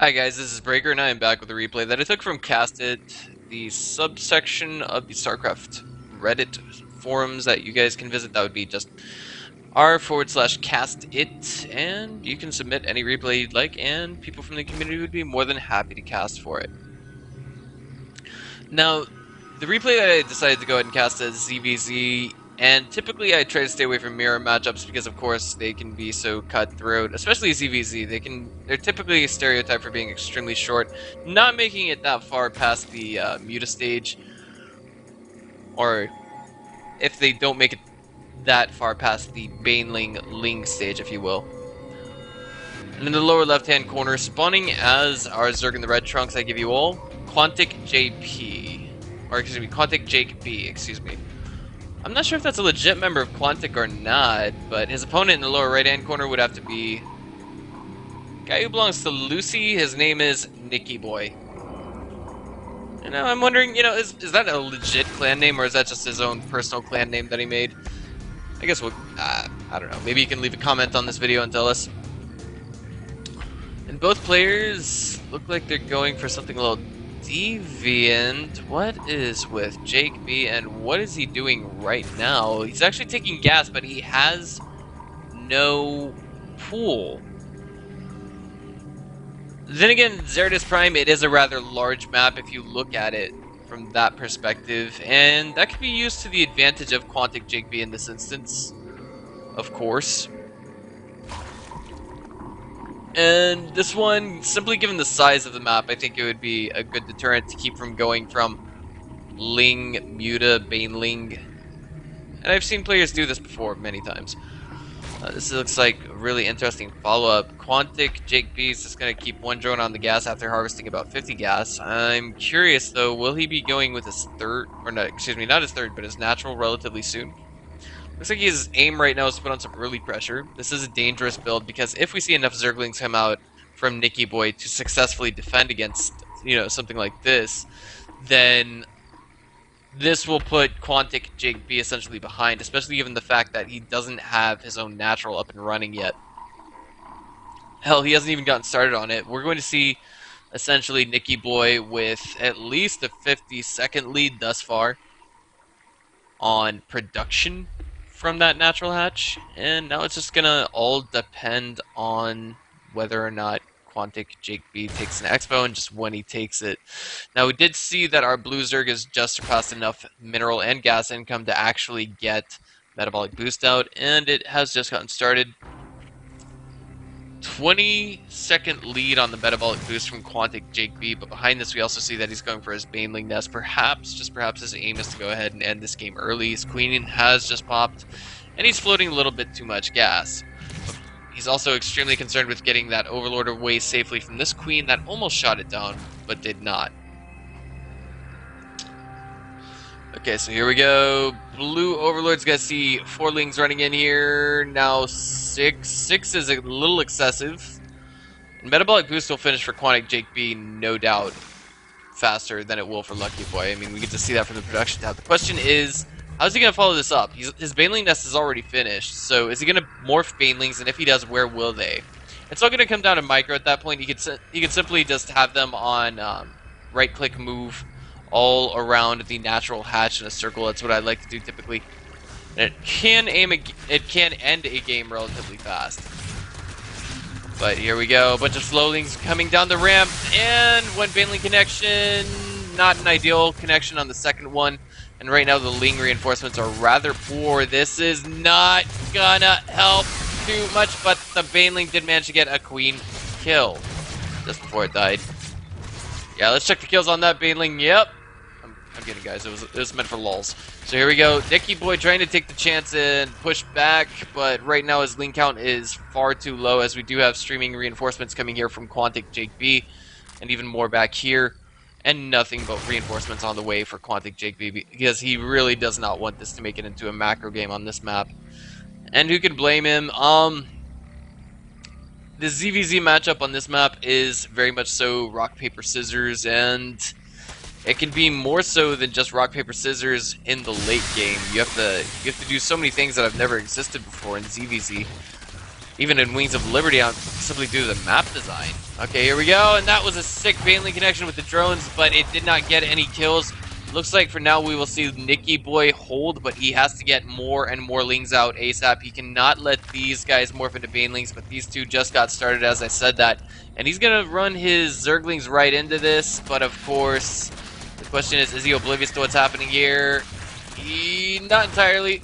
Hi guys, this is Breaker and I am back with a replay that I took from Castit, the subsection of the StarCraft Reddit forums that you guys can visit. That would be just r/castit, and you can submit any replay you'd like, and people from the community would be more than happy to cast for it. Now, the replay that I decided to go ahead and cast is ZVZ, and typically I try to stay away from mirror matchups because of course they can be so cutthroat, especially ZVZ. They're typically stereotyped for being extremely short, not making it that far past the Muta stage, or if they don't make it that far past the Baneling Ling stage, if you will. And in the lower left hand corner, spawning as our Zerg in the red trunks, I give you all QuanticJP, or excuse me, QuanticJakeB, excuse me. I'm not sure if that's a legit member of Quantic or not, but his opponent in the lower right-hand corner would have to be a guy who belongs to Lucy. His name is nickyboy. And now I'm wondering, is that a legit clan name, or is that just his own personal clan name that he made? I guess we'll, I don't know. Maybe you can leave a comment on this video and tell us. And both players look like they're going for something a little deviant. What is with JakeB, and what is he doing right now? He's actually taking gas, but he has no pool. Then again, Zerus Prime, it is a rather large map if you look at it from that perspective, and that can be used to the advantage of QuanticJakeB in this instance, of course. And this one, simply given the size of the map, I think it would be a good deterrent to keep from going from Ling, Muta, Baneling. And I've seen players do this before many times. This looks like a really interesting follow-up. QuanticJakeB is just going to keep one drone on the gas after harvesting about 50 gas. I'm curious though, will he be going with his third, or no, excuse me, not his third, but his natural relatively soon? Looks like his aim right now is to put on some early pressure. This is a dangerous build because if we see enough Zerglings come out from nickyboy to successfully defend against, something like this, then this will put QuanticJakeB essentially behind, especially given the fact that he doesn't have his own natural up and running yet. Hell, he hasn't even gotten started on it. We're going to see essentially nickyboy with at least a 50-second lead thus far on production from that natural hatch, and now it's just gonna all depend on whether or not QuanticJakeB takes an expo and just when he takes it. Now we did see that our blue Zerg has just surpassed enough mineral and gas income to actually get metabolic boost out, and it has just gotten started. 20-second lead on the metabolic boost from QuanticJakeB, but behind this we also see that he's going for his Baneling nest. Perhaps, just perhaps, his aim is to go ahead and end this game early. His Queen has just popped, and he's floating a little bit too much gas. He's also extremely concerned with getting that Overlord away safely from this Queen that almost shot it down, but did not. Okay, so here we go. Blue Overlord's gonna see 4 Lings running in here. Now 6. 6 is a little excessive. And metabolic boost will finish for QuanticJakeB, no doubt, faster than it will for nickyboy. I mean, we get to see that from the production tab. The question is, how's he gonna follow this up? His Baneling nest is already finished, so is he gonna morph Banelings? And if he does, where will they? It's all gonna come down to micro at that point. He could simply just have them on right-click move all around the natural hatch in a circle. That's what I like to do typically. And it can end a game relatively fast. But here we go, a bunch of slowlings coming down the ramp, and one Baneling connection, not an ideal connection on the second one. And right now the Ling reinforcements are rather poor. This is not gonna help too much, but the Baneling did manage to get a Queen kill just before it died. Yeah, let's check the kills on that Baneling. Yep. I'm kidding, guys. It was meant for lulz. So here we go. nickyboy trying to take the chance and push back, but right now his Ling count is far too low, as we do have streaming reinforcements coming here from QuanticJakeB, and even more back here, and nothing but reinforcements on the way for QuanticJakeB, because he really does not want this to make it into a macro game on this map. And who can blame him? The ZVZ matchup on this map is very much so rock, paper, scissors, and it can be more so than just rock, paper, scissors in the late game. You have to do so many things that have never existed before in ZVZ. even in Wings of Liberty, simply due to the map design. Okay, here we go, and that was a sick Baneling connection with the drones, but it did not get any kills. Looks like for now we will see nickyboy hold, but he has to get more and more Lings out ASAP. He cannot let these guys morph into Banelings, but these two just got started as I said that. And he's going to run his Zerglings right into this, but of course, the question is he oblivious to what's happening here? Not entirely.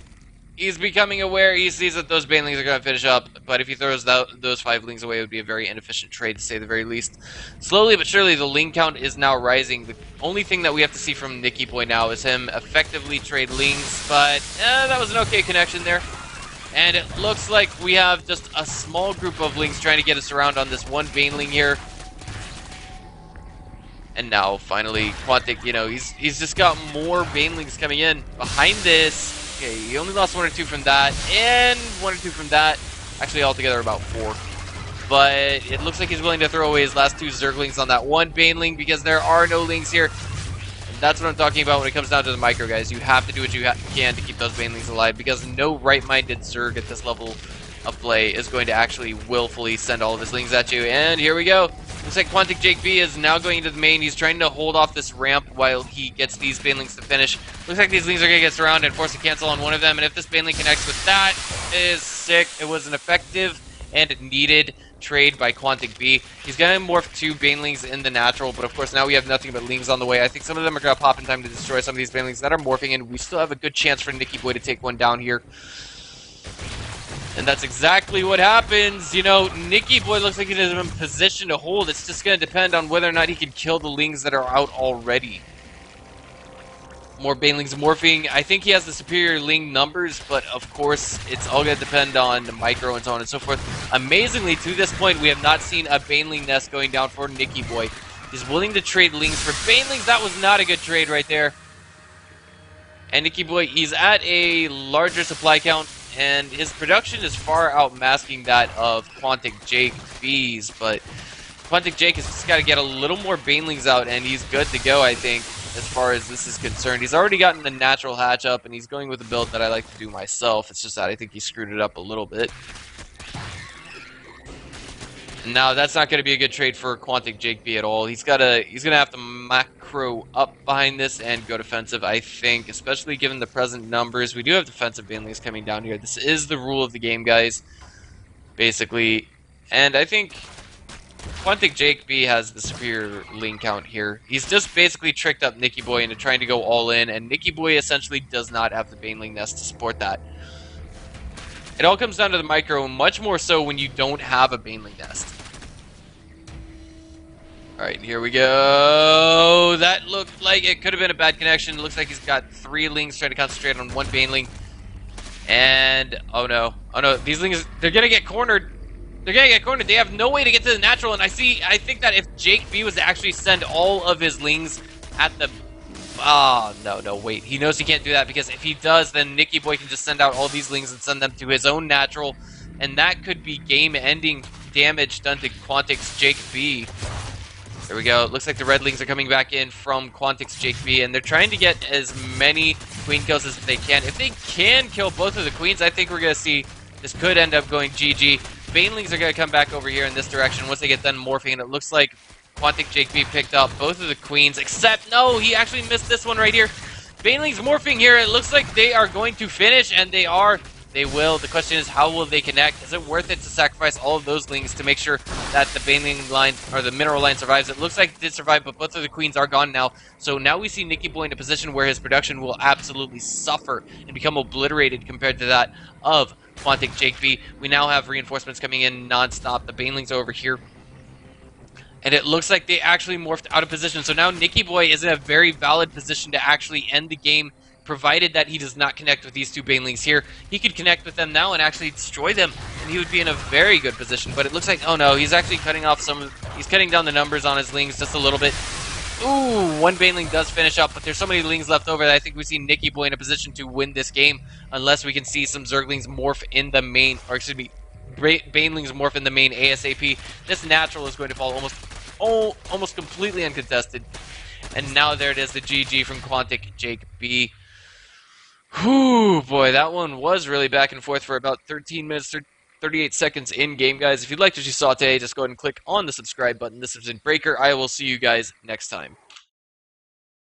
He's becoming aware. He sees that those Banelings are going to finish up, but if he throws those 5 Lings away, it would be a very inefficient trade, to say the very least. Slowly but surely, the Ling count is now rising. The only thing that we have to see from nickyboy now is him effectively trade Lings, but that was an okay connection there. And it looks like we have just a small group of Lings trying to get us around on this one Baneling here. And now, finally, Quantic, you know, he's just got more Banelings coming in. Behind this... Okay, he only lost 1 or 2 from that, and 1 or 2 from that. Actually, altogether about 4. But it looks like he's willing to throw away his last 2 Zerglings on that one Baneling because there are no Lings here. And that's what I'm talking about when it comes down to the micro, guys. You have to do what you can to keep those Banelings alive because no right-minded Zerg at this level of play is going to actually willfully send all of his Lings at you. And here we go. Looks like QuanticJakeB is now going into the main. He's trying to hold off this ramp while he gets these Banelings to finish. Looks like these Lings are going to get surrounded and force a cancel on one of them. And if this Baneling connects with that, is sick. It was an effective and needed trade by QuanticJakeB. He's going to morph 2 Banelings in the natural, but of course now we have nothing but Lings on the way. I think some of them are going to pop in time to destroy some of these Banelings that are morphing, and we still have a good chance for nickyboy to take one down here. And that's exactly what happens. You know, nickyboy looks like he's in position to hold. It's just going to depend on whether or not he can kill the Lings that are out already. More Banelings morphing. I think he has the superior Ling numbers, but of course, it's all going to depend on the micro and so on and so forth. Amazingly, to this point, we have not seen a Baneling nest going down for nickyboy. He's willing to trade Lings for Banelings. That was not a good trade right there. And nickyboy, he's at a larger supply count, and his production is far outmasking that of QuanticJakeB's, but QuanticJake has just got to get a little more Banelings out, and he's good to go, I think, as far as this is concerned. He's already gotten the natural hatch up, and he's going with a build that I like to do myself. It's just that I think he screwed it up a little bit. Now, that's not going to be a good trade for QuanticJakeB at all. He's going to have to macro up behind this and go defensive, I think, especially given the present numbers. We do have defensive Banelings coming down here. This is the rule of the game, guys, basically. And I think QuanticJakeB has the superior Ling count here. He's just basically tricked up nickyboy into trying to go all in, and nickyboy essentially does not have the Baneling nest to support that. It all comes down to the micro, much more so when you don't have a Baneling nest. Alright, here we go. That looked like it could have been a bad connection. It looks like he's got 3 Lings trying to concentrate on 1 Baneling. And, oh no. Oh no, these Lings, they're going to get cornered. They're going to get cornered. They have no way to get to the natural. And I think that if JakeB was to actually send all of his Lings at the... Oh, no, wait. He knows he can't do that, because if he does, then nickyboy can just send out all these Lings and send them to his own natural. And that could be game-ending damage done to QuanticJakeB. There we go. It looks like the red Lings are coming back in from QuanticJakeB, and they're trying to get as many queen kills as they can. If they can kill both of the queens, I think we're going to see this could end up going GG. Banelings are going to come back over here in this direction once they get done morphing, and it looks like QuanticJakeB picked up both of the queens, except, no, he actually missed this one right here. Banelings morphing here. It looks like they are going to finish, and they are. They will. The question is, how will they connect? Is it worth it to sacrifice all of those Lings to make sure that the Baneling line, or the mineral line, survives? It looks like it did survive, but both of the queens are gone now. So now we see nickyboy in a position where his production will absolutely suffer and become obliterated compared to that of QuanticJakeB. We now have reinforcements coming in non-stop. The Banelings are over here. And it looks like they actually morphed out of position. So now nickyboy is in a very valid position to actually end the game, provided that he does not connect with these 2 Banelings here. He could connect with them now and actually destroy them, and he would be in a very good position. But it looks like, oh no, he's actually cutting off he's cutting down the numbers on his Lings just a little bit. Ooh, 1 Baneling does finish up, but there's so many Lings left over that I think we see nickyboy in a position to win this game, unless we can see some Zerglings morph in the main, or excuse me, Banelings morph in the main ASAP. This natural is going to fall almost completely uncontested. And now there it is, the GG from QuanticJakeB. Whew, boy, that one was really back and forth for about 13 minutes, 38 seconds in game, guys. If you liked what you saw today, just go ahead and click on the subscribe button. This has been Breaker. I will see you guys next time.